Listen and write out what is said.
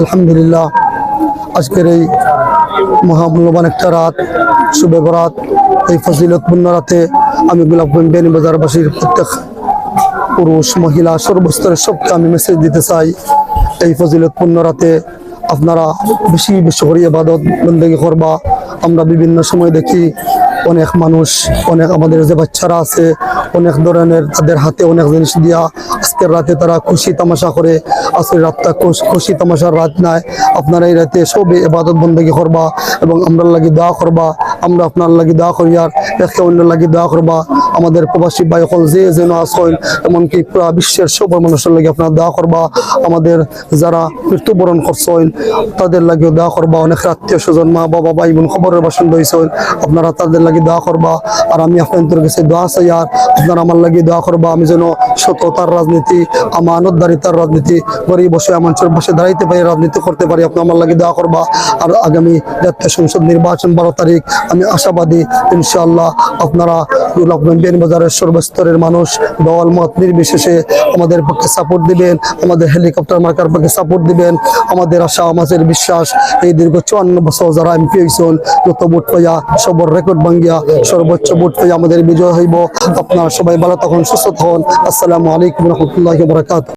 আলহামদুলিল্লাহ আজকের এই মহামূল্যবান একটা রাত, শুভে বরাত, এই ফজিলতপূর্ণ রাতে আমি গোলাপগঞ্জ বেনিবাজারবাসীর প্রত্যেক পুরুষ মহিলা সর্বস্তরের সবকে আমি মেসেজ দিতে চাই, এই ফজিলতপূর্ণ রাতে আপনারা বেশি বেশি করে ইবাদত বন্দেগী করবা। আমরা বিভিন্ন সময় দেখি অনেক মানুষ, অনেক আমাদের যে বাচ্চারা আছে, অনেক ধরনের তাদের হাতে অনেক জিনিস দিয়া আজকের রাতে তারা খুশি তামাশা করে। আজকের রাতটা খুশি তামাশার রাত নাই। আপনারা এই রাতে সবে ইবাদত বন্দেগী করবা এবং আমরা লাগি দোয়া করবা। আমরা আপনার লাগি দোয়া করি, আর একে অন্যের লাগি দোয়া করবা। আমাদের প্রবাসী ভাই সকল যে যেন আসেন, এমনকি পুরা বিশ্বের সব মানুষের লাগে আপনার দোয়া করবা। আমাদের যারা মৃত্যুবরণ করছেন তাদের লাগে দোয়া করবা। অনেক আত্মীয় স্বজন, মা বাবা, ভাই বোন খবরের বাসন হয়েছেন, আপনারা তাদের লাগে দোয়া করবা। আর আমি আপনাদের কাছে দোয়া চাই, আর আপনারা আমার লাগে দোয়া করবা। আমি যেন সততার রাজনীতি, আমানতদারিতার রাজনীতি, গরিব বসে মানুষের বসে দাঁড়াইতে পারি, রাজনীতি করতে পারি। আপনি আমার লাগে দোয়া করবা। আর আগামী জাতীয় সংসদ নির্বাচন 12 তারিখ আমি আশাবাদী ইনশাআল্লাহ আপনারা গোলাপগঞ্জ বেনিবাজারের সর্বস্তরের মানুষ দল মত নির্বিশেষে আমাদের পক্ষে সাপোর্ট দিবেন, আমাদের হেলিকপ্টার মার্কার পক্ষে সাপোর্ট দিবেন। আমাদের আশা, আমাদের বিশ্বাস, এই দীর্ঘ 54 বছর যারা এমপি হয়েছেন, যত ভোট পাইয়া সবর রেকর্ড ভাঙ্গিয়া সর্বোচ্চ ভোট পাইয়া আমাদের বিজয় হইব। আপনারা সবাই ভালো থাকুন, সুস্থ থাকুন। আসসালামু আলাইকুম রহমতুল্লাহি ওয়া বারাকাতুহু।